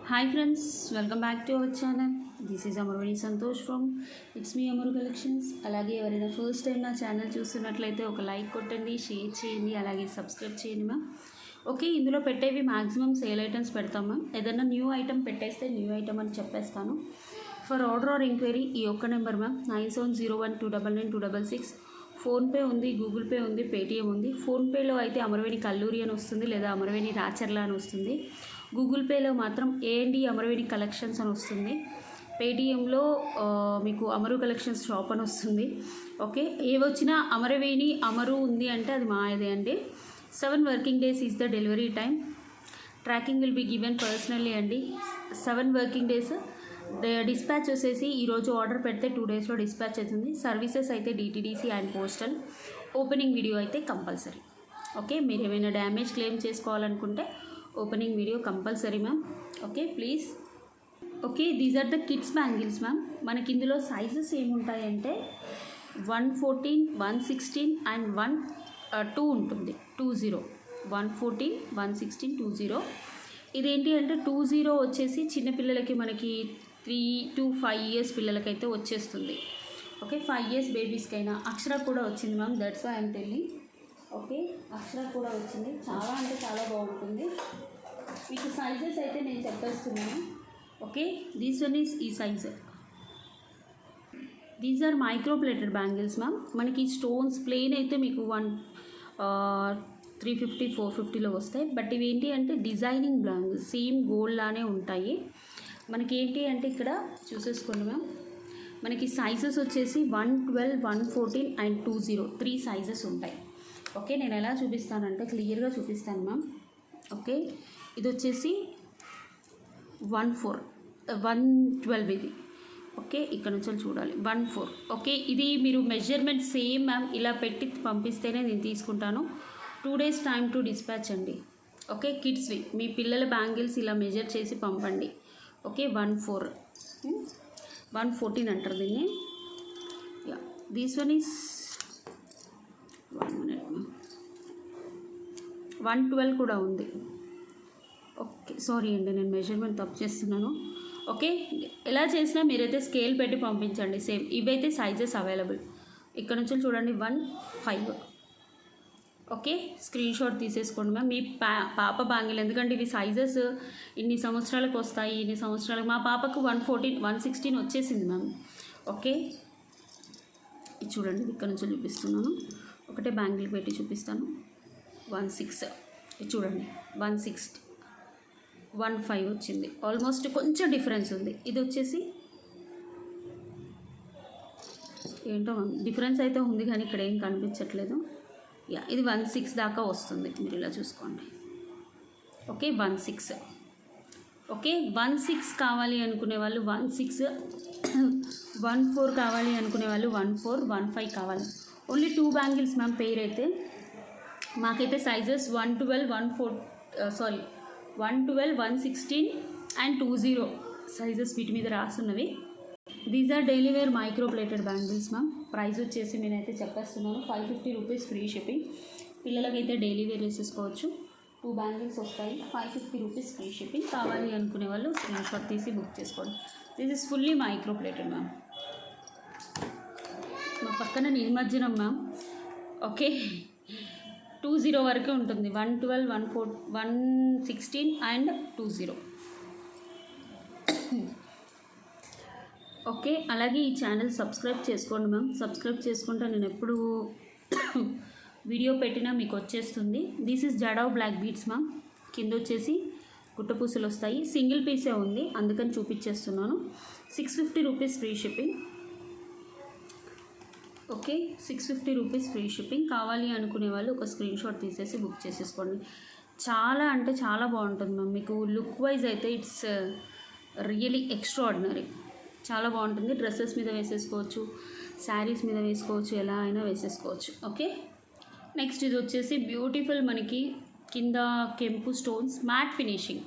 Hi friends, welcome back to our channel. This is Amarvani Santosh from It's Me Amaru Collections. అలాగే ఎవరైనా first time నా channel చూస్తున్నట్లయితే ఒక like కొట్టండి, share చేయండి, అలాగే సబ్స్క్రైబ్ చేయండి మ్యామ్. ఓకే, ఇందులో పెట్టేవి మ్యాక్సిమం సేల్ ఐటమ్స్ పెడతాం మ్యామ్. ఏదైనా న్యూ ఐటమ్ పెట్టేస్తే న్యూ ఐటమ్ అని చెప్పేస్తాను. ఫర్ ఆర్డర్ ఆర్ ఎంక్వైరీ ఈ ఒక్క నెంబర్ మ్యామ్ 9701299266. ఫోన్పే ఉంది, గూగుల్ పే ఉంది, పేటిఎం ఉంది. ఫోన్పేలో అయితే అమరవేణి కల్లూరి అని వస్తుంది, లేదా అమరవేణి రాచర్ల అని వస్తుంది. గూగుల్ పేలో మాత్రం A&D అమరవేణి కలెక్షన్స్ అని వస్తుంది. పేటిఎంలో మీకు అమరు కలెక్షన్స్ షాప్ అని వస్తుంది. ఓకే, ఏవొచ్చినా అమరవేణి అమరు ఉంది అంటే అది మాయదే అండి. 7 working days is the delivery time. Tracking will be given personally అండి. 7 వర్కింగ్ డేస్. డిస్పాచ్ వచ్చేసి ఈరోజు ఆర్డర్ పెడితే 2 డేస్లో డిస్పాచ్ అవుతుంది. సర్వీసెస్ అయితే DTDC and postal. Opening video అయితే కంపల్సరీ. ఓకే, మీరు ఏమైనా డ్యామేజ్ క్లెయిమ్ చేసుకోవాలనుకుంటే opening video compulsory ma'am. Okay please. Okay, these are the kids bangles ma'am. మనకి ఇందులో సైజెస్ ఏముంటాయంటే 114, 116 అండ్ 2 ఉంటుంది. 20, 114, 116, 20. ఇదేంటి అంటే 20 వచ్చేసి చిన్నపిల్లలకి మనకి 3 to 5 years పిల్లలకైతే వచ్చేస్తుంది. Okay, 5 years బేబీస్కైనా. అక్షర కూడా వచ్చింది ma'am, that's why I'm telling. Okay, Akshara కూడా వచ్చింది. చాలా అంటే చాలా బాగుంటుంది. మీకు సైజెస్ అయితే నేను చెప్పేస్తున్నాను. ఓకే, దీస్ వన్ ఈస్ ఈ size. These are micro plated bangles ma'am. మనకి స్టోన్స్ ప్లెయిన్ అయితే మీకు 350, 450లో వస్తాయి. బట్ ఇవి ఏంటి అంటే డిజైనింగ్ బ్యాంగిల్స్, సేమ్ గోల్డ్ లానే ఉంటాయి. మనకి ఏంటి అంటే ఇక్కడ చూసేసుకోండి మ్యామ్. మనకి సైజెస్ వచ్చేసి 112, 114 అండ్ 20, 3 సైజెస్ ఉంటాయి. ఓకే, నేను ఎలా చూపిస్తానంటే క్లియర్గా చూపిస్తాను మ్యామ్. ఓకే, ఇది వచ్చేసి 112 ఇది. ఓకే, ఇక్కడ నుంచి చూడాలి 14. ఓకే, ఇది మీరు మెజర్మెంట్ సేమ్ మ్యామ్ ఇలా పెట్టి పంపిస్తేనే నేను తీసుకుంటాను. 2 days టైం టు డిస్పాచ్ అండి. ఓకే, కిడ్స్వి మీ పిల్లల బ్యాంగిల్స్ ఇలా మెజర్ చేసి పంపండి. ఓకే, 114 అంటారు దీన్ని. Yeah, these one is 1 minute. 112 కూడా ఉంది. ఓకే, సారీ అండి, నేను మెజర్మెంట్ తప్పు చేస్తున్నాను. ఓకే, ఎలా చేసినా మీరైతే స్కేల్ పెట్టి పంపించండి సేమ్. ఇవైతే సైజెస్ అవైలబుల్. ఇక్కడ నుంచి చూడండి 15. ఓకే, స్క్రీన్ షాట్ తీసేసుకోండి మ్యామ్. మీ పాప బ్యాంగిల్, ఎందుకంటే ఇవి సైజెస్ ఇన్ని సంవత్సరాలకు వస్తాయి, ఇన్ని సంవత్సరాలకు. మా పాపకు 114, 116 వచ్చేసింది మ్యామ్. ఓకే, ఇది చూడండి, ఇక్కడ నుంచి చూపిస్తున్నాను. ఒకటే బ్యాంగిల్ పెట్టి చూపిస్తాను. 16, ఇది చూడండి 160, 15 వచ్చింది. ఆల్మోస్ట్ కొంచెం డిఫరెన్స్ ఉంది. ఇది వచ్చేసి ఏంటో డిఫరెన్స్ అయితే ఉంది కానీ ఇక్కడ ఏం కనిపించట్లేదు. యా, ఇది 16 దాకా వస్తుంది. మీరు ఇలా చూసుకోండి. ఓకే, 16. ఓకే, 16 కావాలి అనుకునే వాళ్ళు 16, 14 కావాలి అనుకునే వాళ్ళు 14, 15 కావాలి. ఓన్లీ 2 బ్యాంగిల్స్ మ్యామ్ పేర్ అయితే. మాకైతే సైజెస్ 112, 116 అండ్ 20 సైజెస్ వీటి మీద రాస్తున్నవి. These are daily wear micro plated bangles ma'am. Price వచ్చేసి నేనైతే చెప్పేస్తున్నాను 550 రూపీస్ ఫ్రీ షిప్పింగ్. పిల్లలకైతే డైలీ వేర్ వేసేసుకోవచ్చు. 2 బ్యాంగిల్స్ వస్తాయి, 550 రూపీస్ ఫ్రీ షిప్పింగ్. కావాలి అనుకునే వాళ్ళు స్క్రీన్ షాట్ తీసి బుక్ చేసుకోండి. This is fully micro plated ma'am. మా పక్కన నిమజ్జనం మ్యామ్. ఓకే, 20 వరకే ఉంటుంది. 112, 116 అండ్ 20. ఓకే, అలాగే ఈ ఛానల్ సబ్స్క్రైబ్ చేసుకోండి మ్యామ్. సబ్స్క్రైబ్ చేసుకుంటే నేను ఎప్పుడు వీడియో పెట్టినా మీకు వచ్చేస్తుంది. This is jadau black beads ma'am. కింద వచ్చేసి గుట్టపూసలు వస్తాయి. సింగిల్ పీసే ఉంది, అందుకని చూపించేస్తున్నాను. 650 rupees free shipping. Okay, 650 rupees free shipping. కావాలి అనుకునే వాళ్ళు ఒక స్క్రీన్ షాట్ తీసేసి బుక్ చేసేసుకోండి. చాలా అంటే చాలా బాగుంటుంది మ్యామ్. మీకు లుక్ వైజ్ అయితే ఇట్స్ రియలీ ఎక్స్ట్రాఆర్డినరీ. చాలా బాగుంటుంది. డ్రెస్సెస్ మీద వేసేసుకోవచ్చు, శారీస్ మీద వేసుకోవచ్చు, ఎలా అయినా వేసేసుకోవచ్చు. ఓకే, నెక్స్ట్ ఇది వచ్చేసి బ్యూటిఫుల్ మనకి కింద కెంపు స్టోన్స్ మ్యాట్ ఫినిషింగ్.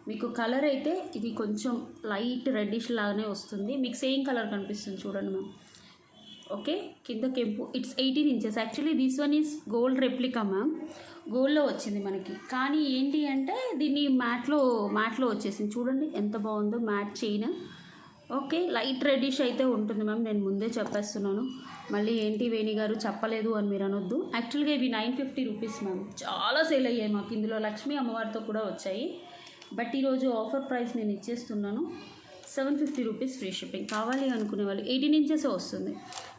మీకు కలర్ అయితే ఇది కొంచెం లైట్ రెడ్డిష్ లాగానే వస్తుంది. మీకు సేమ్ కలర్ కనిపిస్తుంది చూడండి మ్యామ్. ఓకే, కింద కెంపు. It's 18 inches. Actually this one is gold replica ma'am, గోల్డ్లో వచ్చింది మనకి. కానీ ఏంటి అంటే దీన్ని మ్యాట్లో వచ్చేసింది. చూడండి ఎంత బాగుందో matte chain. Okay, light reddish అయితే ఉంటుంది మ్యామ్, నేను ముందే చెప్పేస్తున్నాను. మళ్ళీ ఏంటి వేణి గారు చెప్పలేదు అని మీరు అనొద్దు. యాక్చువల్గా ఇవి 950 రూపీస్ మ్యామ్, చాలా సేల్ అయ్యాయి మాకు. ఇందులో లక్ష్మీ అమ్మవారితో కూడా వచ్చాయి. బట్ ఈరోజు ఆఫర్ ప్రైస్ నేను ఇచ్చేస్తున్నాను, 750 రూపీస్ ఫ్రీ షిప్పింగ్. కావాలి అనుకునే వాళ్ళు 18 ఇంచెస్ వస్తుంది.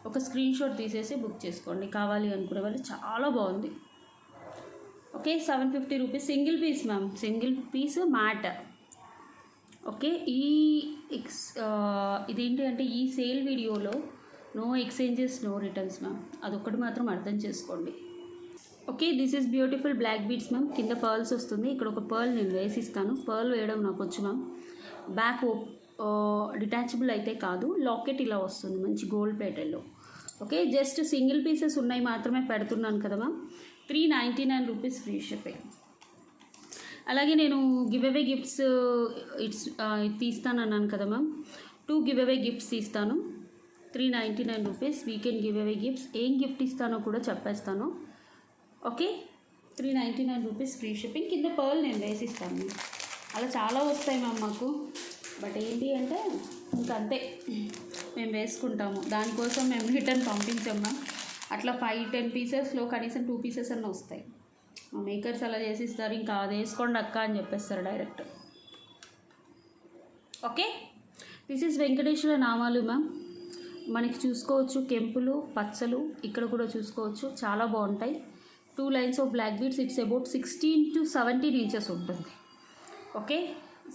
ఒక స్క్రీన్ షాట్ తీసేసి బుక్ చేసుకోండి కావాలి అనుకునే వాళ్ళు. చాలా బాగుంది. Okay, 750 rupees single piece ma'am, single piece matte. Okay, ఇదేంటి అంటే ఈ సేల్ వీడియోలో no exchanges no returns ma'am, అదొక్కటి మాత్రం అర్థం చేసుకోండి. Okay, this is beautiful black beads ma'am. కింద పర్ల్స్ వస్తుంది. ఇక్కడ ఒక పర్ల్ నేను వేసిస్తాను. పర్ల్ వేయడం నాకు వచ్చు మ్యామ్. బ్యాక్ డిటాచబుల్ అయితే కాదు, లాకెట్ ఇలా వస్తుంది మంచి గోల్డ్ ప్లేటెడ్లో. ఓకే, జస్ట్ సింగిల్ పీసెస్ ఉన్నాయి మాత్రమే పెడుతున్నాను కదా మ్యామ్. 399 rupees free shipping. అలాగే నేను గివ్ అవే గిఫ్ట్స్ తీస్తాను అన్నాను కదా మ్యామ్. 2 గివ్ అవే గిఫ్ట్స్ తీస్తాను. 399 rupees weekend give away gifts. ఏం గిఫ్ట్ ఇస్తానో కూడా చెప్పేస్తాను. Okay, 399 rupees free shipping. కింద పర్ల్ నేను వేసిస్తాను. అలా చాలా వస్తాయి మ్యామ్ మాకు. బట్ ఏంటి అంటే ఇంకా అంతే, మేము వేసుకుంటాము. దానికోసం మేము రిటర్న్ పంపించాం మ్యామ్. అట్లా 5-10 పీసెస్లో కనీసం 2 పీసెస్ అన్న వస్తాయి. మా మేకర్స్ అలా చేసిస్తారు, ఇంకా అది వేసుకోండి అక్క అని చెప్పేస్తారు direct. Okay, this is Venkateswara నామాలు మ్యామ్. మనకి చూసుకోవచ్చు కెంపులు పచ్చలు, ఇక్కడ కూడా చూసుకోవచ్చు, చాలా బాగుంటాయి. 2 lines of black beads. It's about 16 to 17 inches ఉంటుంది. Okay,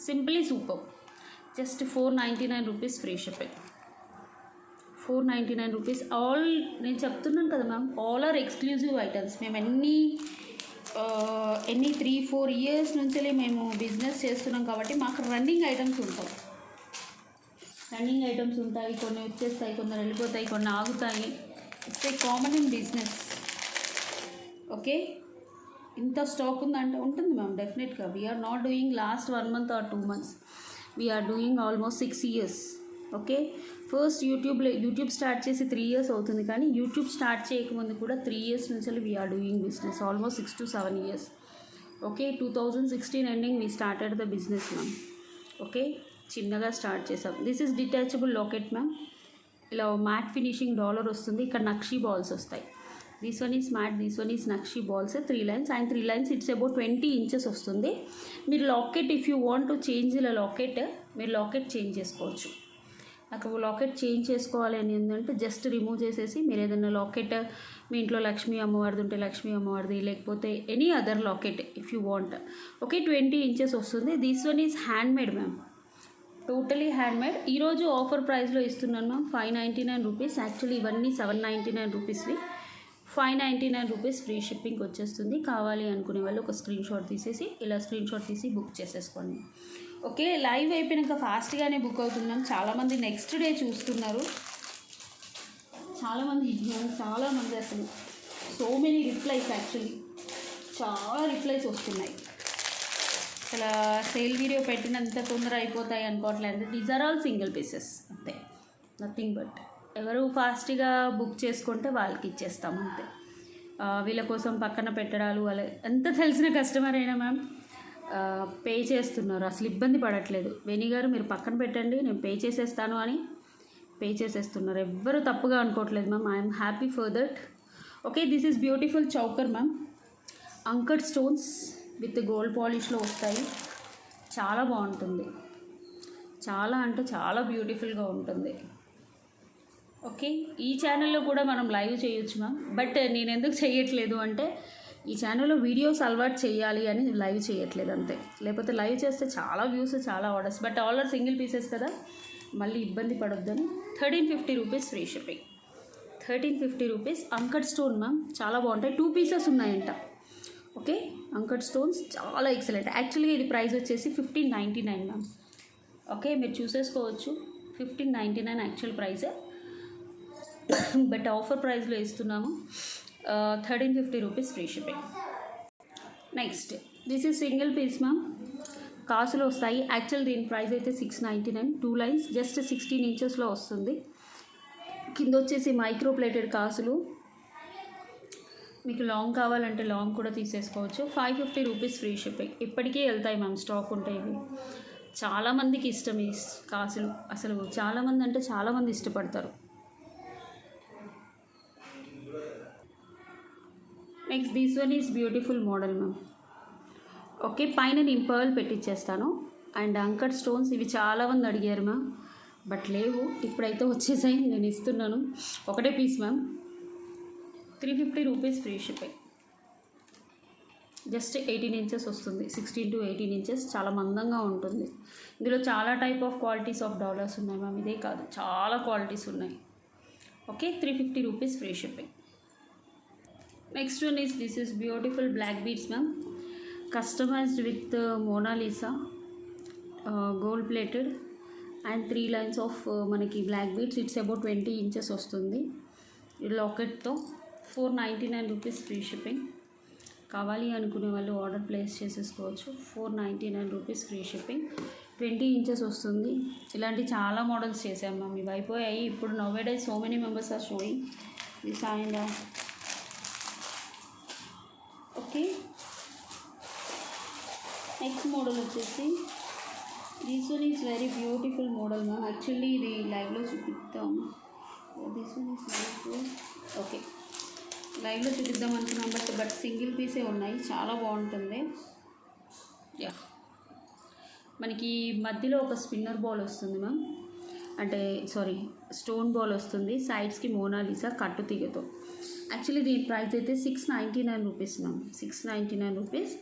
simply super. Just 499 rupees free shipping. 499 rupees. All నేను చెప్తున్నాను కదా ma'am, all are exclusive items. మేము ఎన్ని 3-4 ఇయర్స్ నుంచి మేము బిజినెస్ చేస్తున్నాం కాబట్టి మాకు రన్నింగ్ ఐటమ్స్ ఉంటాయి. కొన్ని వచ్చేస్తాయి, కొన్ని వెళ్ళిపోతాయి, కొన్ని ఆగుతాయి. It's a common in business. Okay, ఇంత స్టాక్ ఉందంటే ఉంటుంది మ్యామ్ డెఫినెట్గా. We're not doing last 1 month or 2 months. We're doing almost 6 years. Okay, first YouTube start చేసి 3 years అవుతుంది, కానీ యూట్యూబ్ స్టార్ట్ చేయకముందు కూడా 3 years నుంచి we're doing business, almost 6 to 7 years. Okay, 2016 ending we started the business ma'am. Okay, చిన్నగా start చేసాం. This is detachable locket ma'am. ఇలా matte finishing dollar వస్తుంది. ఇక్కడ నక్షి బాల్స్ వస్తాయి. This one is matte, this one is nakshi balls. 3 lines and 3 lines. It's about 20 inches వస్తుంది. మీరు locket if you want to change ఇలా locket, మీరు locket change చేసుకోవచ్చు. నాకు లాకెట్ చేంజ్ చేసుకోవాలి అని ఏంటంటే జస్ట్ రిమూవ్ చేసేసి మీరు ఏదైనా లాకెట్ మీ ఇంట్లో లక్ష్మీ అమ్మవారిది ఉంటే లక్ష్మీ అమ్మవారిది, లేకపోతే any other locket if you want. Okay, 20 inches వస్తుంది. This one is handmade ma'am, totally handmade. ఈరోజు ఆఫర్ ప్రైస్లో ఇస్తున్నాను మ్యామ్, 599 రూపీస్. యాక్చువల్లీ ఇవన్నీ 799 రూపీస్వి. 599 రూపీస్ ఫ్రీ షిప్పింగ్ వచ్చేస్తుంది. కావాలి అనుకునే వాళ్ళు ఒక స్క్రీన్ షాట్ తీసేసి ఇలా స్క్రీన్ షాట్ తీసి బుక్ చేసేసుకోండి. ఓకే, లైవ్ అయిపోయినాక ఫాస్ట్గానే బుక్ అవుతున్నాం. చాలామంది నెక్స్ట్ డే చూస్తున్నారు. చాలామంది అసలు సో మెనీ రిప్లైస్. యాక్చువల్లీ చాలా రిప్లైస్ వస్తున్నాయి. అసలు సేల్ వీడియో పెట్టినంత తొందర అయిపోతాయి అనుకోవట్లేదు. These are all single pieces అంతే, నథింగ్ బట్. ఎవరు ఫాస్ట్గా బుక్ చేసుకుంటే వాళ్ళకి ఇచ్చేస్తాం అంతే. వీళ్ళ కోసం పక్కన పెట్టడాలు అలా ఎంత తెలిసిన కస్టమర్ అయినా మ్యామ్ పే చేస్తున్నారు, అసలు ఇబ్బంది పడట్లేదు. వేణి గారు మీరు పక్కన పెట్టండి నేను పే చేసేస్తాను అని పే చేసేస్తున్నారు. ఎవ్వరు తప్పుగా అనుకోవట్లేదు ma'am. I'm happy for that. Okay, this is beautiful choker ma'am. Uncut stones with gold పాలిష్లో వస్తాయి. చాలా బాగుంటుంది, చాలా అంటే చాలా బ్యూటిఫుల్గా ఉంటుంది. ఓకే, ఈ ఛానల్లో కూడా మనం లైవ్ చేయొచ్చు మ్యామ్. బట్ నేను ఎందుకు చేయట్లేదు అంటే ఈ ఛానల్లో వీడియోస్ అలవాటు చేయాలి అని లైవ్ చేయట్లేదు అంతే. లేకపోతే లైవ్ చేస్తే చాలా వ్యూస్, చాలా orders. But order single pieces కదా, మళ్ళీ ఇబ్బంది పడొద్దని. 1350 rupees free shipping. 1350 rupees. Uncut stone ma'am చాలా బాగుంటాయి. 2 pieces ఉన్నాయంట. ఓకే, అంకడ్ స్టోన్స్ చాలా ఎక్సలెంట్. యాక్చువల్గా ఇది ప్రైస్ వచ్చేసి 1599 మ్యామ్. ఓకే, మీరు చూసేసుకోవచ్చు. 1599 యాక్చువల్ ప్రైసే, బట్ ఆఫర్ ప్రైస్లో ఇస్తున్నాము. 1350 rupees free shipping. Next this is single piece ma'am. కాసులు వస్తాయి. యాక్చువల్ దీని ప్రైస్ అయితే 699. 2 lines జస్ట్ 16 ఇంచెస్లో వస్తుంది. కింద వచ్చేసి మైక్రో ప్లేటెడ్ కాసులు. మీకు లాంగ్ కావాలంటే లాంగ్ కూడా తీసేసుకోవచ్చు. 550 రూపీస్ ఫ్రీ షిప్పింగ్. ఇప్పటికీ వెళ్తాయి మ్యామ్, స్టాక్ ఉంటాయి ఇవి. చాలామందికి ఇష్టం ఈ కాసులు, అసలు చాలామంది అంటే చాలామంది ఇష్టపడతారు. Next this one is beautiful model ma'am. Okay, పైన నేను పర్ల్ పెట్టించేస్తాను. అండ్ అంకట్ స్టోన్స్, ఇవి చాలామంది అడిగారు మ్యామ్, బట్ లేవు, ఇప్పుడైతే వచ్చేసాయి, నేను ఇస్తున్నాను. ఒకటే piece ma'am, 350 rupees free shipping. Just 18 inches వస్తుంది, 16 to 18 ఇంచెస్. చాలా మందంగా ఉంటుంది. ఇందులో చాలా type of qualities of dollars ఉన్నాయి మ్యామ్, ఇదే కాదు చాలా క్వాలిటీస్ ఉన్నాయి. Okay, 350 rupees free shipping. Next one is this is beautiful black beads ma'am, customized with Mona Lisa, gold plated and 3 lines of మనకి black beads. It's about 20 inches వస్తుంది. లాకెట్తో 499 rupees free shipping. కావాలి అనుకునే వాళ్ళు ఆర్డర్ ప్లేస్ చేసేసుకోవచ్చు. 499 rupees free shipping. 20 inches వస్తుంది. ఇలాంటి చాలా మోడల్స్ చేసాం మ్యామ్, ఇవి అయిపోయాయి. ఇప్పుడు nowadays so many members are showing this and okay. Next model వచ్చేసి this one is very beautiful model ma'am. Actually ఇది లైవ్లో చూపిద్దాం. This one is beautiful. Okay, లైవ్లో చూపిద్దాం అనుకున్నాం, బట్ సింగిల్ పీసే ఉన్నాయి. చాలా బాగుంటుంది. యా, మనకి మధ్యలో ఒక స్పిన్నర్ బాల్ వస్తుంది మ్యామ్, అంటే సారీ స్టోన్ బాల్ వస్తుంది. సైడ్స్కి మోనాలిసా కట్టు తీగతో. యాక్చువల్లీ దీని ప్రైస్ అయితే 699 రూపీస్ మ్యామ్, 699 రూపీస్.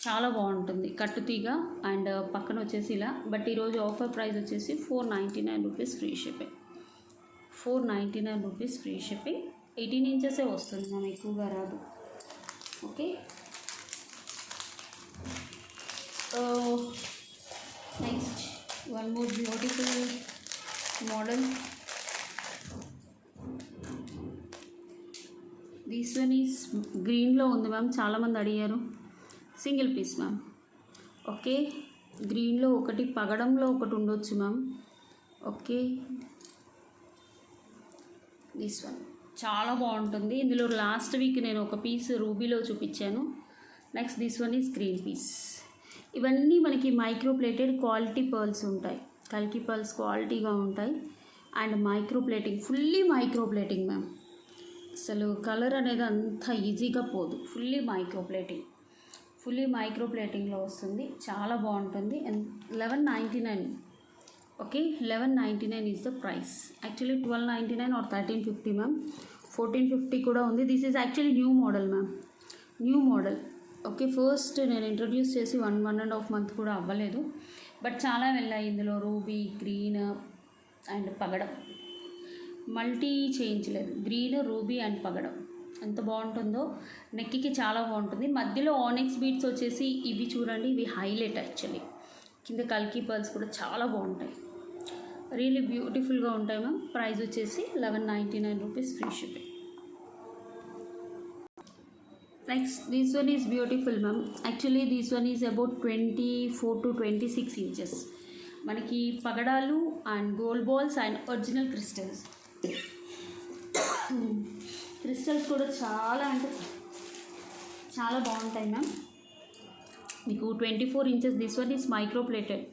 చాలా బాగుంటుంది కట్టుతీగ. అండ్ పక్కన వచ్చేసి ఇలా, బట్ ఈరోజు ఆఫర్ ప్రైస్ వచ్చేసి 499 rupees free shipping. 499 rupees free shipping. 18 ఇంచెసే వస్తుంది మనం, ఎక్కువగా రాదు. Okay, next one more beautiful model. This one is గ్రీన్లో ఉంది మ్యామ్, చాలామంది అడిగారు. Single piece ma'am. ఓకే, గ్రీన్లో ఒకటి, పగడంలో ఒకటి ఉండొచ్చు మ్యామ్. ఓకే, దిస్ వన్ చాలా బాగుంటుంది. ఇందులో లాస్ట్ వీక్ నేను ఒక పీస్ రూబీలో చూపించాను. Next this one is green peas. ఇవన్నీ మనకి మైక్రో ప్లేటెడ్ క్వాలిటీ పర్ల్స్ ఉంటాయి. కల్కి పర్ల్స్ క్వాలిటీగా ఉంటాయి. And micro plating, fully micro plating ma'am. అసలు కలర్ అనేది అంత ఈజీగా పోదు. Fully micro plating, fully micro ప్లేటింగ్లో వస్తుంది. చాలా బాగుంటుంది. 1199. Okay, 1199 is the price. Actually 1299 or 1350 ma'am. 1450 కూడా ఉంది. This is actually new model ma'am, new model. Okay, first నేను ఇంట్రడ్యూస్ చేసి 1.5 month కూడా అవ్వలేదు, బట్ చాలా వెళ్ళాయి. ఇందులో రూబీ, గ్రీన్ అండ్ పగడం, మల్టీ చేయించలేదు. గ్రీన్, రూబీ అండ్ పగడం ఎంత బాగుంటుందో. నెక్కి చాలా బాగుంటుంది. మధ్యలో ఆనెక్స్ బీడ్స్ వచ్చేసి ఇవి చూడండి, ఇవి హైలైట్. యాక్చువల్లీ కింద కల్కి పర్ల్స్ కూడా చాలా బాగుంటాయి. రియల్లీ బ్యూటిఫుల్గా ఉంటాయి మ్యామ్. ప్రైస్ వచ్చేసి 1199 rupees free shipping. Next this one is beautiful ma'am. Actually this one is about 24 to 26 inches. మనకి పగడాలు and gold balls and original crystals. Crystals కూడా చాలా అంటే చాలా బాగుంటాయి మ్యామ్. మీకు 24 inches. This one is micro plated.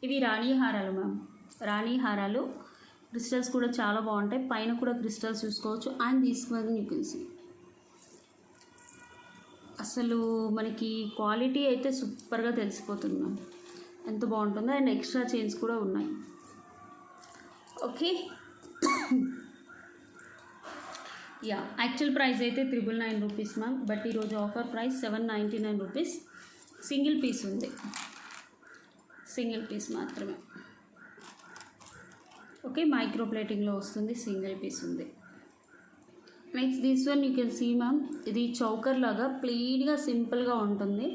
ఇవి రాణి హారాలు మ్యామ్, రాణి హారాలు. క్రిస్టల్స్ కూడా చాలా బాగుంటాయి. పైన కూడా క్రిస్టల్స్ చూసుకోవచ్చు. And this one you can see. అసలు మనకి క్వాలిటీ అయితే సూపర్గా తెలిసిపోతుంది మ్యామ్, ఎంత బాగుంటుందో. అండ్ ఎక్స్ట్రా చైన్స్ కూడా ఉన్నాయి. ఓకే, యా, యాక్చువల్ ప్రైస్ అయితే 999 రూపీస్ మ్యామ్, బట్ ఈరోజు offer price 799 rupees. Single piece ఉంది, సింగిల్ పీస్ మాత్రమే. ఓకే, మైక్రో ప్లేటింగ్లో వస్తుంది, సింగిల్ పీస్ ఉంది. Next this one you can see ma'am. ఇది చౌకర్ లాగా ప్లెయిన్గా సింపుల్గా ఉంటుంది.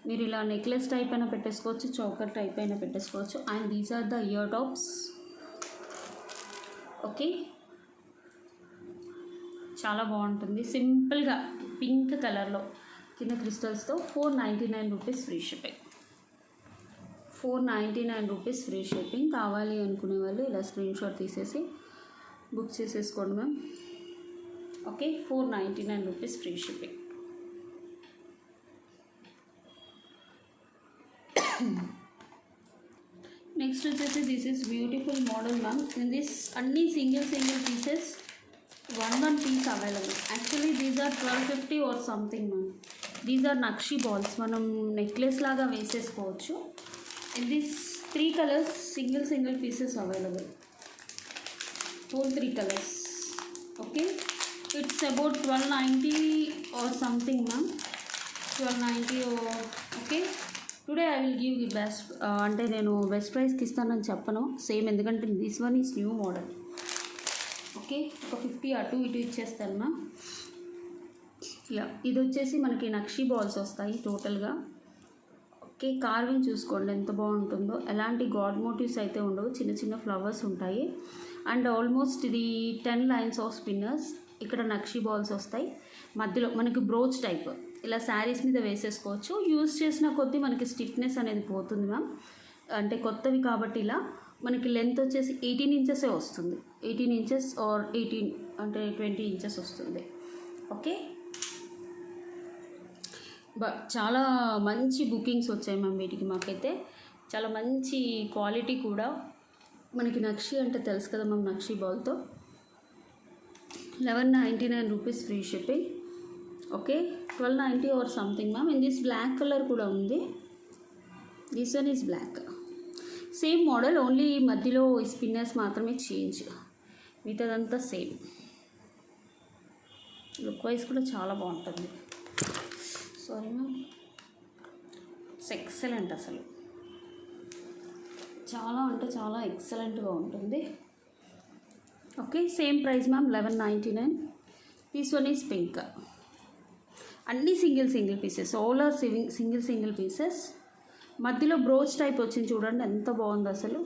మీరు ఇలా నెక్లెస్ టైప్ అయినా పెట్టేసుకోవచ్చు, చౌకర్ టైప్ అయినా పెట్టేసుకోవచ్చు. And these are the ear tops. Okay, చాలా బాగుంటుంది. సింపుల్గా పింక్ కలర్లో కింద క్రిస్టల్స్తో 499 rupees free shipping. 499 rupees free shipping. కావాలి అనుకునే వాళ్ళు ఇలా స్క్రీన్ షాట్ తీసేసి బుక్ చేసేసుకోండి ma'am. Okay, 499 rupees free shipping. Next వచ్చేసి this is beautiful model ma'am. In this అన్ని single pieces one piece available. Actually these are 1250 or something ma'am. These are nakshi balls, మనం necklace లాగా వేసేసుకోవచ్చు. In this 3 colours single pieces available. whole 3 colors. Okay, it's about 1290 or something ma'am, 1290 or okay. Today I will give the best అంటే నేను best ప్రైస్కి ఇస్తానని చెప్పను same, ఎందుకంటే this one is new model. Okay, ఒక 50 అటు ఇటు ఇచ్చేస్తాను మ్యామ్. యా, ఇది వచ్చేసి మనకి నక్షి బాల్స్ వస్తాయి టోటల్గా. ఓకే, కార్వింగ్ చూసుకోండి ఎంత బాగుంటుందో. ఎలాంటి గాడ్ మోటివ్స్ అయితే ఉండవు, చిన్న చిన్న ఫ్లవర్స్ ఉంటాయి. అండ్ ఆల్మోస్ట్ ఇది 10 లైన్స్ ఆఫ్ స్పిన్నర్స్. ఇక్కడ నక్షి బాల్స్ వస్తాయి, మధ్యలో మనకి బ్రోచ్ టైప్ ఇలా శారీస్ మీద వేసేసుకోవచ్చు. యూజ్ చేసిన కొద్దీ మనకి స్టిఫ్నెస్ అనేది పోతుంది మ్యామ్, అంటే కొత్తవి కాబట్టి. ఇలా మనకి లెంత్ వచ్చేసి 18 ఇంచెసే వస్తుంది, 18 ఇంచెస్ ఆర్ 18 అంటే 20 ఇంచెస్ వస్తుంది. ఓకే, చాలా మంచి బుకింగ్స్ వచ్చాయి మ్యామ్ వీటికి. మాకైతే చాలా మంచి క్వాలిటీ కూడా. మనకి నక్షి అంటే తెలుసు కదా మ్యామ్, నక్షి బాల్తో 1199 rupees free shipping. Okay, 1290 or something ma'am. In this black colour కూడా ఉంది. This one is black, same model, only మధ్యలో స్పిన్నర్స్ మాత్రమే చేంజ్, మిగతాదంతా సేమ్. లుక్ వైజ్ కూడా చాలా బాగుంటుంది. సారీ మ్యామ్, ఇట్స్ ఎక్సలెంట్, అసలు చాలా అంటే చాలా ఎక్సలెంట్గా ఉంటుంది. Okay, same price ma'am, 1199. This one is pink. అన్నీ single pieces, all are single pieces. మధ్యలో బ్రోచ్ టైప్ వచ్చింది చూడండి, ఎంత బాగుంది అసలు.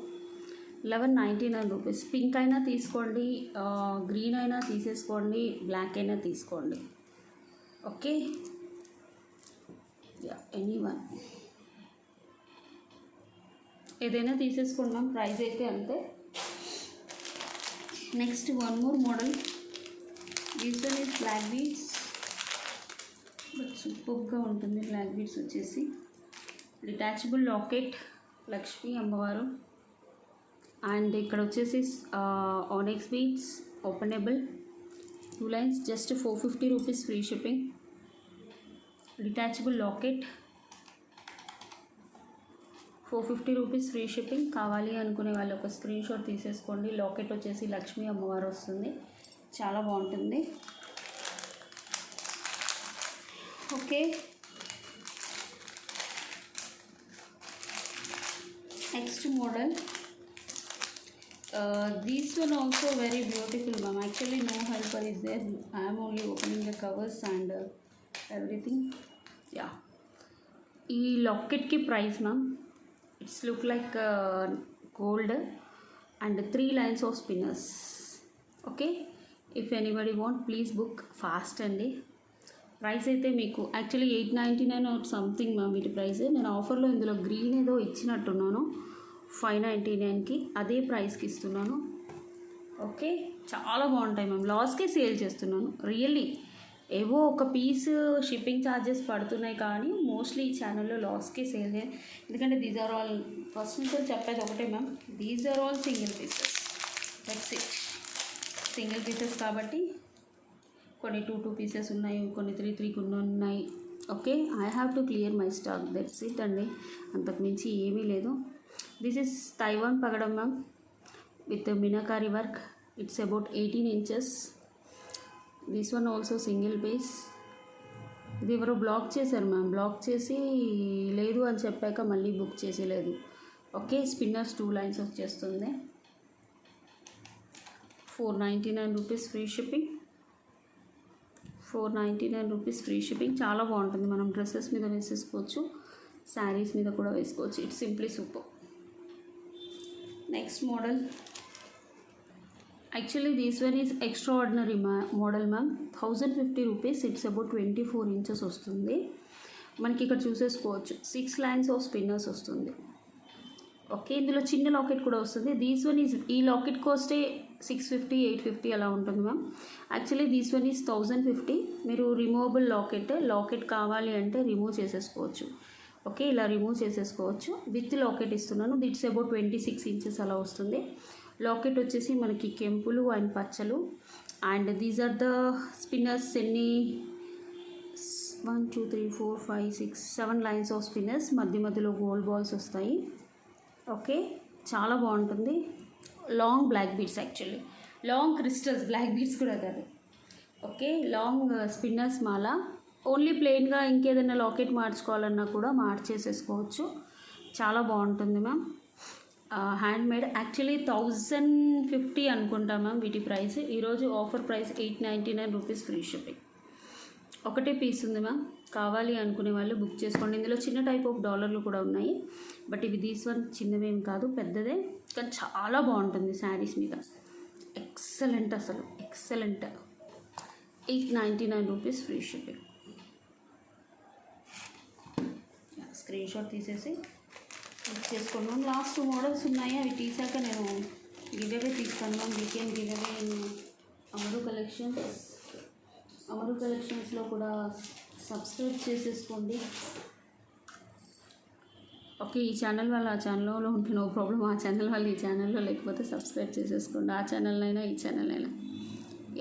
1199 రూపీస్. పింక్ అయినా తీసుకోండి, గ్రీన్ అయినా తీసేసుకోండి, బ్లాక్ అయినా తీసుకోండి. ఓకే, యా, ఎనీ వన్ ఏదైనా తీసేసుకున్నాం, ప్రైస్ అయితే అంతే. Next one more model. This one is black beads, but సూపర్గా ఉంటుంది. బ్లాక్ బీడ్స్ వచ్చేసి డిటాచబుల్ లాకెట్, లక్ష్మీ అమ్మవారు. అండ్ ఇక్కడ వచ్చేసి onyx beads, openable 2 lines, just 450 rupees free shipping. Detachable locket 450 rupees free shipping. కావాలి అనుకునే వాళ్ళు ఒక స్క్రీన్ షాట్ తీసేసుకోండి. లాకెట్ వచ్చేసి లక్ష్మీ అమ్మవారు వస్తుంది, చాలా బాగుంటుంది. Okay, next model. This one also very beautiful ma'am. Actually no helper is there, I'm only opening the covers and everything. Yeah, ఈ లాకెట్కి price ma'am, it's look like gold and 3 lines of spinners. Okay, if anybody want please book fast అండి. Price అయితే మీకు actually 899 or something ma'am వీటి price. నేను ఆఫర్లో ఇందులో green ఏదో ఇచ్చినట్టున్నాను 599కి, అదే ప్రైస్కి ఇస్తున్నాను. ఓకే, చాలా బాగుంటాయి మ్యామ్, లాస్కే సేల్ చేస్తున్నాను రియల్లీ. ఏవో ఒక పీస్ షిప్పింగ్ ఛార్జెస్ పడుతున్నాయి, కానీ మోస్ట్లీ ఈ ఛానల్లో లాస్కే సేల్ చేయాలి. ఎందుకంటే దీస్ ఆర్ ఆల్, ఫస్ట్ నుంచి చెప్పేది ఒకటే ma'am, these are all single pieces, that's it. Single pieces కాబట్టి కొన్ని 2 పీసెస్ ఉన్నాయి, కొన్ని 3 ఉన్నాయి. Okay, I have to clear my stock, that's it అండి, అంతకుమించి ఏమీ లేదు. దిస్ ఇస్ తైవాన్ పగడం ma'am with meenakari work. It's about 18 inches. This one also single piece. ఇది ఎవరో బ్లాక్ చేశారు మ్యామ్, బ్లాక్ చేసి లేదు అని చెప్పాక మళ్ళీ బుక్ చేసి లేదు. ఓకే, స్పిన్నర్స్ 2 లైన్స్ వచ్చేస్తుంది. 499 rupees free shipping. 499 rupees free shipping. చాలా బాగుంటుంది, మనం డ్రెస్సెస్ మీద వేసేసుకోవచ్చు, శారీస్ మీద కూడా వేసుకోవచ్చు. It's simply super. Next model. Actually this one is extraordinary model ma'am. 1050 rupees. It's about 24 inches వస్తుంది. మనకి ఇక్కడ చూసేసుకోవచ్చు 6 లైన్స్ ఆఫ్ స్పిన్నర్స్ వస్తుంది. ఓకే, ఇందులో చిన్న లాకెట్ కూడా వస్తుంది. దీస్ వన్ ఈజ్, ఈ లాకెట్ కాస్టే 650 850 అలా ఉంటుంది ma'am. Actually this one is 1050. మీరు రిమూవబుల్ లాకెట్ కావాలి అంటే రిమూవ్ చేసేసుకోవచ్చు. ఓకే, ఇలా రిమూవ్ చేసేసుకోవచ్చు. విత్ లాకెట్ ఇస్తున్నాను. దిట్స్ అబౌట్ 26 ఇంచెస్ అలా వస్తుంది. లాకెట్ వచ్చేసి మనకి కెంపులు అండ్ పచ్చలు. And these are the spinners. ఎన్ని 1 2 3 4 5 6 7 లైన్స్ ఆఫ్ స్పిన్నర్స్. మధ్యలో గోల్డ్ బాల్స్ వస్తాయి. ఓకే, చాలా బాగుంటుంది. Long black beads, actually long crystals, black beads కూడా కాదు. ఓకే, లాంగ్ స్పిన్నర్స్ మాల. ఓన్లీ ప్లెయిన్గా ఇంకేదైనా లాకెట్ మార్చుకోవాలన్నా కూడా మార్చేసేసుకోవచ్చు. చాలా బాగుంటుంది మ్యామ్. Hand made. యాక్చువల్లీ 1050 అనుకుంటా మ్యామ్ వీటి ప్రైస్. ఈరోజు offer price 899 rupees free shipping. ఒకటే పీస్ ఉంది మ్యామ్. కావాలి అనుకునే వాళ్ళు బుక్ చేసుకోండి. ఇందులో చిన్న టైప్ ఆఫ్ డాలర్లు కూడా ఉన్నాయి. బట్ ఇవి దీస్ వన్ చిన్నవేం కాదు, పెద్దదే. కానీ చాలా బాగుంటుంది శారీస్ మీద. ఎక్సలెంట్, అసలు excellent. 899 rupees free shipping. Screen shot తీసేసి బుక్ చేసుకున్నాం. లాస్ట్ 2 మోడల్స్ ఉన్నాయి. అవి తీసాక నేను గివ్ అవే తీస్తాను మ్యామ్. వీకెండ్ గివ్ అవే అమరు కలెక్షన్స్లో కూడా సబ్స్క్రైబ్ చేసేసుకోండి. ఓకే, ఈ ఛానల్ వాళ్ళు ఆ ఛానల్లో ఉంటే నో ప్రాబ్లం. ఆ ఛానల్ వాళ్ళు ఈ ఛానల్లో లేకపోతే సబ్స్క్రైబ్ చేసేసుకోండి. ఆ ఛానల్ అయినా ఈ ఛానల్ అయినా.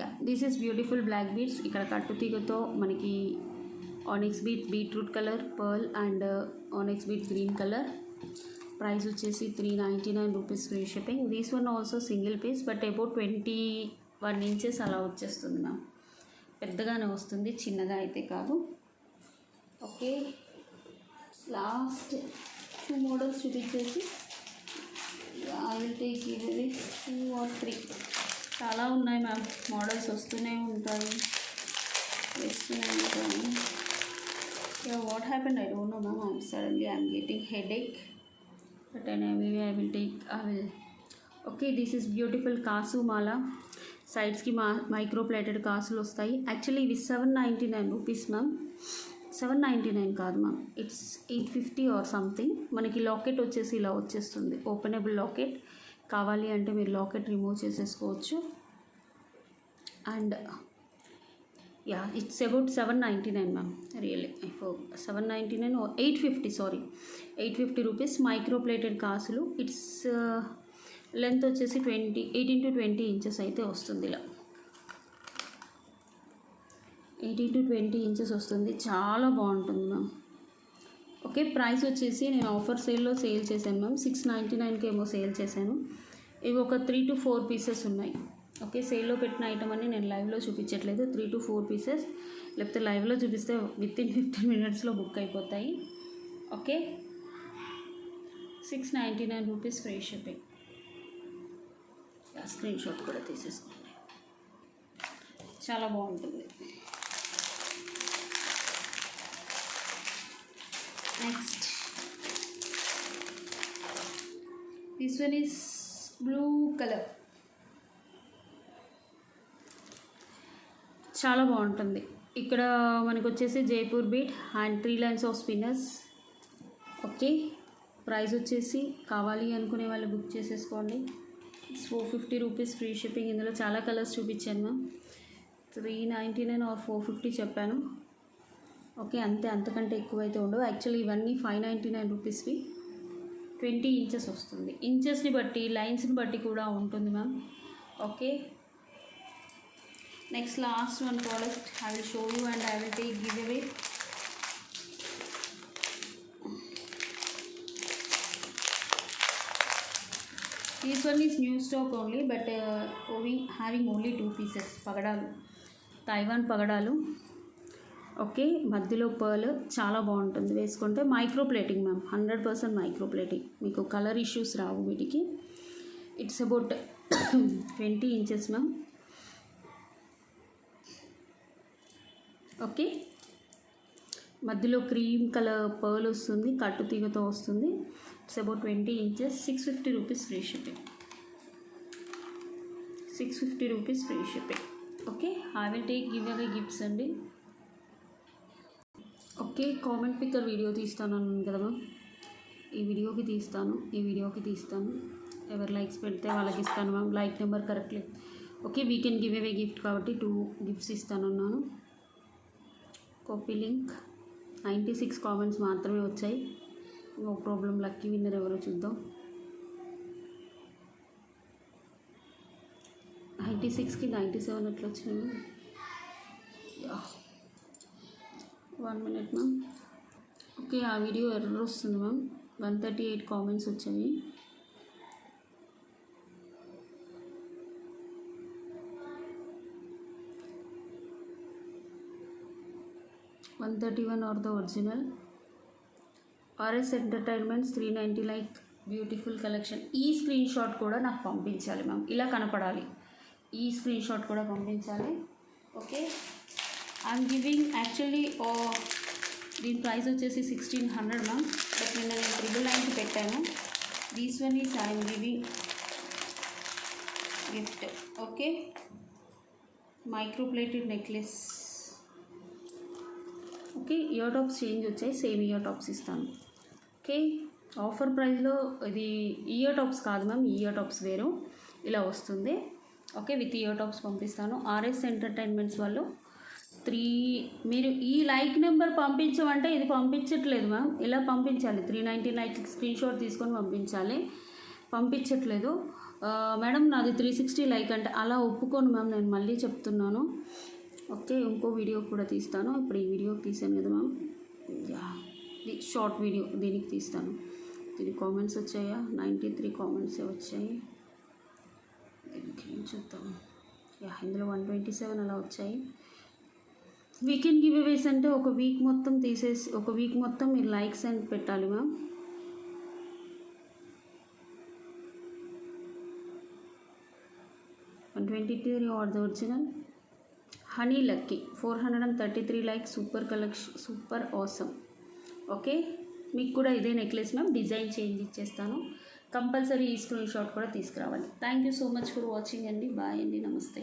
Yeah, this is beautiful black beads. ఇక్కడ కట్టుతీగతో మనకి onyx beet, beetroot colour, pearl and onyx beet green colour. Price వచ్చేసి 399 rupees free shipping. These one also single piece, but about 21 inches అలా వచ్చేస్తుంది మ్యామ్. పెద్దగానే వస్తుంది, చిన్నగా అయితే కాదు. ఓకే, లాస్ట్ 2 మోడల్స్ చూపించేసి ఐ విల్ టేక్ ఇవి 2 or 3. చాలా ఉన్నాయి మ్యామ్. మోడల్స్ వస్తూనే ఉంటాయి. What happened? I don't know, ma'am. I'm getting headache. But anyway, I will. Okay, this is beautiful kasu mala. Sides ki micro plated kasulu వస్తాయి. Actually, ఇవి 799 rupees ma'am. 799 కాదు ma'am, it's 850 or something. మనకి locket వచ్చేసి ఇలా వచ్చేస్తుంది. Openable locket. కావాలి అంటే మీరు లాకెట్ రిమూవ్ చేసేసుకోవచ్చు. And yeah, it's about 799 ma'am. Really 799 or 850, sorry 850 rupees. Micro plated కాసులు. ఇట్స్ లెంత్ వచ్చేసి 18 to 20 ఇంచెస్ అయితే వస్తుంది. ఇలా 18 to 20 ఇంచెస్ వస్తుంది. చాలా బాగుంటుంది మ్యామ్. ఓకే, ప్రైస్ వచ్చేసి నేను ఆఫర్ సేల్లో సేల్ చేశాను మ్యామ్. 699కి ఏమో సేల్ చేశాను. ఇవి ఒక 3 to 4 పీసెస్ ఉన్నాయి. ఓకే, సేల్లో పెట్టిన ఐటమ్ అని నేను లైవ్లో చూపించట్లేదు. 3 to 4 పీసెస్. లేకపోతే లైవ్లో చూపిస్తే వితిన్ 15 మినిట్స్లో బుక్ అయిపోతాయి. Okay, 699 rupees free shipping. Screen shot కూడా తీసేసుకోండి. చాలా బాగుంటుంది. Next this one is blue colour. చాలా బాగుంటుంది. ఇక్కడ మనకు వచ్చేసి Jaipur beat and 3 lines of spinners. Okay, price వచ్చేసి కావాలి అనుకునే వాళ్ళు బుక్ చేసేసుకోండి. 450 రూపీస్ ఫ్రీ షిప్పింగ్. ఇందులో చాలా కలర్స్ చూపించాను మ్యామ్. 399 or 450 చెప్పాను. ఓకే, అంతకంటే ఎక్కువైతే ఉండవు. యాక్చువల్లీ ఇవన్నీ 599 రూపీస్వి. 20 ఇంచెస్ వస్తుంది. ఇంచెస్ని బట్టి, లైన్స్ని బట్టి కూడా ఉంటుంది ma'am. Okay, next last one product I will show you and I will take giveaway. This one is new stock only, but having only 2 pieces. పగడాలు, తైవాన్ పగడాలు. ఓకే, మధ్యలో పర్ల్. చాలా బాగుంటుంది వేసుకుంటే. Micro plating ma'am, 100% micro plating. మీకు colour issues రావు వీటికి. It's about 20 inches ma'am. Okay, మధ్యలో క్రీమ్ కలర్ పర్ల్ వస్తుంది, కట్టు తీగతో వస్తుంది. It's about 20 inches. 650 rupees free shipping. 650 rupees free shipping. Okay, I will take give away gifts అండి. Okay, comment picker video తీస్తాను అన్నాను కదా మ్యామ్. ఈ వీడియోకి తీస్తాను. ఎవరు లైక్స్ పెడితే వాళ్ళకి ఇస్తాను ma'am. Like number correctly okay. We can give away gift కాబట్టి 2 గిఫ్ట్స్ ఇస్తానున్నాను. Copy link. 96 కామెంట్స్ మాత్రమే వచ్చాయి. No problem. లక్కీ విన్నర్ ఎవరో చూద్దాం. 96కి 97 ఎట్లా వచ్చినాయి? 1 మినిట్ మ్యామ్. ఓకే, ఆ వీడియో ఎర్రర్ వస్తుంది మ్యామ్. 138 కామెంట్స్ వచ్చాయి. $131 are the original. RS entertainments 390 like beautiful collection. ఈ స్క్రీన్ షాట్ కూడా నాకు పంపించాలి మ్యామ్. ఇలా కనపడాలి. ఈ స్క్రీన్ షాట్ కూడా పంపించాలి. ఓకే, ఐఎమ్ గివింగ్ యాక్చువల్లీ దీని ప్రైస్ వచ్చేసి 1600 మ్యామ్. బట్ నిన్న నేను 999కి పెట్టాను. These one is I'm giving gift. Okay, micro plated necklace. Okay, ear tops change వచ్చాయి. సేమ్ ఇయర్ టాప్స్ ఇస్తాను. ఓకే, ఆఫర్ ప్రైస్లో ఇది ఇయర్ టాప్స్ కాదు మ్యామ్. ఇయర్ టాప్స్ వేరు ఇలా వస్తుంది. ఓకే, విత్ ఇయర్ టాప్స్ పంపిస్తాను. ఆర్ఎస్ ఎంటర్టైన్మెంట్స్ వాళ్ళు 3 మీరు ఈ లైక్ నెంబర్ పంపించమంటే ఇది పంపించట్లేదు మ్యామ్. ఇలా పంపించాలి. 399 స్క్రీన్ షాట్ తీసుకొని పంపించాలి. పంపించట్లేదు మేడం. నాది 360 లైక్ అంటే అలా ఒప్పుకోను మ్యామ్. నేను మళ్ళీ చెప్తున్నాను. ఓకే, ఇంకో వీడియో కూడా తీస్తాను. ఇప్పుడు ఈ వీడియోకి తీసాను కదా మ్యామ్. ఇది షార్ట్ వీడియో, దీనికి తీస్తాను. దీనికి కామెంట్స్ వచ్చాయా? 93 కామెంట్సే వచ్చాయి. దీనికి ఏం చూద్దాం. ఇందులో 127 అలా వచ్చాయి. వీకెండ్ గివ్ అవేస్ అంటే ఒక వీక్ మొత్తం తీసేసి ఒక వీక్ మొత్తం మీరు లైక్స్ అండ్ పెట్టాలి ma'am. $123 are the original. Honey Lucky 433 like. Super collection, super awesome. Okay, మీకు కూడా ఇదే నెక్లెస్ మ్యామ్. డిజైన్ చేంజ్ ఇచ్చేస్తాను. కంపల్సరీ ఈ స్క్రీన్ షాట్ కూడా తీసుకురావాలి. Thank you so much for watching అండి. బాయ్ అండి, నమస్తే.